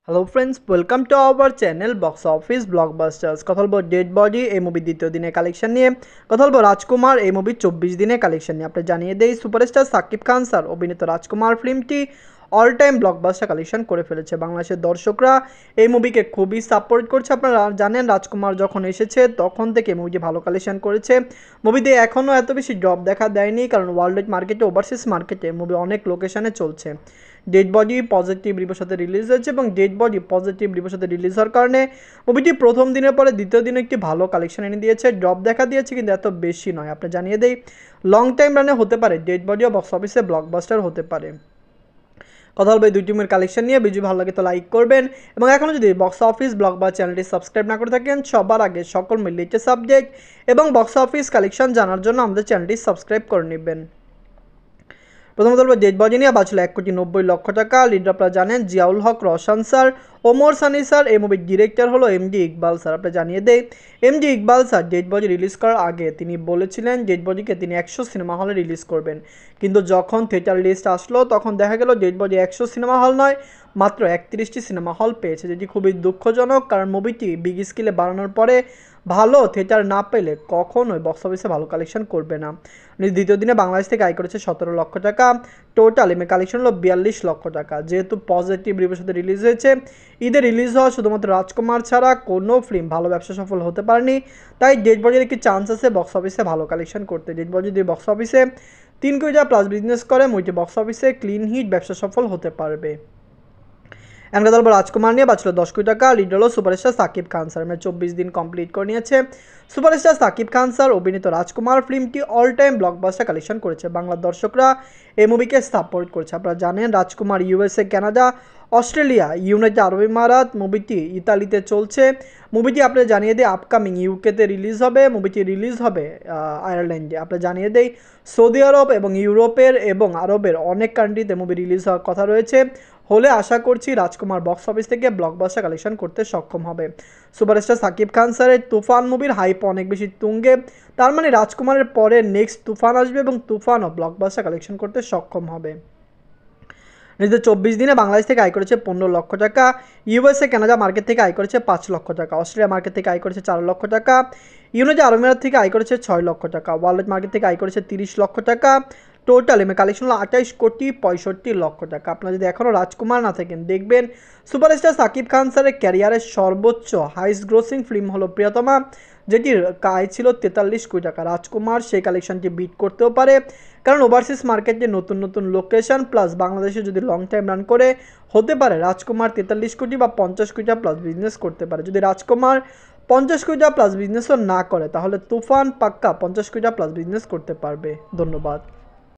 Hello friends, welcome to our channel box office blockbusters. কথা বলবো dead body এই মুভির দ্বিতীয় দিনের কালেকশন নিয়ে। কথা বলবো রাজকুমার এই মুভির 24 দিনের কালেকশন নিয়ে। আপনি জানিয়ে দেই, সুপারস্টার সাকিব খান স্যার অভিনীত রাজকুমার ফিল্মটি অল টাইম ব্লকবাস্টার কালেকশন করে ফেলেছে। বাংলাদেশের দর্শকরা এই মুভিকে খুবই সাপোর্ট করছে। আপনারা জানেন, রাজকুমার যখন এসেছে তখন থেকে মুভিটি ভালো কালেকশন করেছে। মুভিতে এখনও এত বেশি ড্রপ দেখা দেয়নি, কারণ ওয়ার্ল্ড ওয়াইড মার্কেটে, ওভারসিজ মার্কেটে মুভি অনেক লোকেশনে চলছে। ডেড বডি পজিটিভ রিভিউর সাথে রিলিজ হয়েছে এবং ডেড বডি পজিটিভ রিভিউর সাথে রিলিজ হওয়ার কারণে মুভিটি প্রথম দিনের পরে দ্বিতীয় দিনে একটি ভালো কালেকশন এনে দিয়েছে। ড্রপ দেখা দিয়েছে কিন্তু এত বেশি নয়। আপনি জানিয়ে দেই, লং টাইম রানে হতে পারে ডেড বডিও বক্স অফিসে ব্লকবাস্টার হতে পারে। কথা বলবো এই দুই টিমের কালেকশন নিয়ে। ভিডিও ভালো লাগে তো লাইক করবেন, এবং এখনও যদি বক্স অফিস ব্লকবাস্টার চ্যানেলটি সাবস্ক্রাইব না করে থাকেন, সবার আগে সকল লেটেস্ট সাবজেক্ট এবং বক্স অফিস কালেকশন জানার জন্য আমাদের চ্যানেলটি সাবস্ক্রাইব করে নেবেন। প্রথমত বলবো ডেড বডি নিয়ে। বাঁচলো 1,90,00,000 টাকা। লিড আপনারা জানেন জিয়াউল হক, রওশন স্যার, ওমর সানি স্যার। এই মুভির ডিরেক্টর হলো এমডি ইকবাল স্যার। আপনি জানিয়ে দেই, MD Iqbal sir dead body release করার আগে তিনি বলেছিলেন ডেড বডিকে তিনি 100 সিনেমা হলে রিলিজ করবেন, কিন্তু যখন থিয়েটার লিস্ট আসলো তখন দেখা গেল ডেড বডি 100 সিনেমা হল নয়, মাত্র 31টি সিনেমা হল পেয়েছে, যেটি খুবই দুঃখজনক। কারণ মুভিটি বিগ স্কেলে বানানোর পরে ভালো থিয়েটার না পেলে কখনোই বক্স অফিসে ভালো কালেকশন করবে না। দ্বিতীয় দিনে বাংলাদেশ থেকে আয় করেছে 17 লক্ষ টাকা। টোটাল এমএ কালেকশন হলো 42 লক্ষ টাকা। যেহেতু পজিটিভ রিভিউর সাথে রিলিজ হয়েছে, ঈদে রিলিজ হওয়া শুধুমাত্র রাজকুমার ছাড়া কোনো ফিল্ম ভালো ব্যবসা সফল হতে পারেনি, তাই ডেড বডির একটি চান্স আছে বক্স অফিসে ভালো কালেকশন করতে। ডেড বডি যদি বক্স অফিসে 3 কোটি টাকা প্লাস বিজনেস করে, মুভিটি বক্স অফিসে ক্লিন হিট ব্যবসা সফল হতে পারবে। এখন কথা বলবো রাজকুমার নিয়ে। বাঁচলো 10 কোটি টাকা। লিড হলো সুপারস্টার সাকিব খান স্যার। 24 দিন কমপ্লিট করে নিয়েছে। সুপারস্টার সাকিব খান স্যার অভিনীত রাজকুমার ফিল্মটি অল টাইম ব্লকবাস্টার কালেকশন করেছে। বাংলার দর্শকরা এই মুভিকে সাপোর্ট করছে। আপনারা জানেন, রাজকুমার ইউএসএ, কানাডা, অস্ট্রেলিয়া, ইউনাইটেড আরব আমিরাত, মুভিটি ইতালিতে চলছে। মুভিটি আপনারা জানিয়ে দেয় আপকামিং ইউকেতে রিলিজ হবে। মুভিটি রিলিজ হবে আয়ারল্যান্ডে। আপনারা জানিয়ে দেয় সৌদি আরব এবং ইউরোপের এবং আরবের অনেক কান্ট্রিতে মুভি রিলিজ হওয়ার কথা রয়েছে। হলে আশা করছি রাজকুমার বক্স অফিস থেকে ব্লকবাস্টার কালেকশন করতে সক্ষম হবে। সুপারস্টার সাকিব খান স্যারের তুফান মুভির হাইপ অনেক বেশি তুঙ্গে, তার মানে রাজকুমারের পরে নেক্সট তুফান আসবে এবং তুফানও ব্লকবাস্টার কালেকশন করতে সক্ষম হবে। নিজেদের 24 দিনে বাংলাদেশ থেকে আয় করেছে 15 লক্ষ টাকা। ইউএসএ, কানাডা মার্কেট থেকে আয় করেছে 5 লক্ষ টাকা। অস্ট্রেলিয়া মার্কেট থেকে আয় করেছে 4 লক্ষ টাকা। ইউনাইটেড আরব আমিরাত থেকে আয় করেছে 6 লক্ষ টাকা। ওয়ার্ল্ড মার্কেট থেকে আয় করেছে 30 লক্ষ টাকা। টোটাল এমএ কালেকশন হলো 28,65,00,000 টাকা। আপনারা যদি এখনও রাজকুমার না থাকেন, দেখবেন সুপারস্টার সাকিব খান স্যারের ক্যারিয়ারের সর্বোচ্চ হাইস্ট গ্রোসিং ফিল্ম হলো প্রিয়তমা, যেটির আয় ছিল 43 কোটি টাকা। রাজকুমার সেই কালেকশনটি বিট করতেও পারে, কারণ ওভারসিজ মার্কেটে নতুন নতুন লোকেশন প্লাস বাংলাদেশে যদি লং টাইম রান করে, হতে পারে রাজকুমার 43 কোটি বা 50 কোটি টাকা প্লাস বিজনেস করতে পারে। যদি রাজকুমার 50 কোটি টাকা প্লাস বিজনেসও না করে, তাহলে তুফান পাক্কা 50 কোটি টাকা প্লাস বিজনেস করতে পারবে। ধন্যবাদ।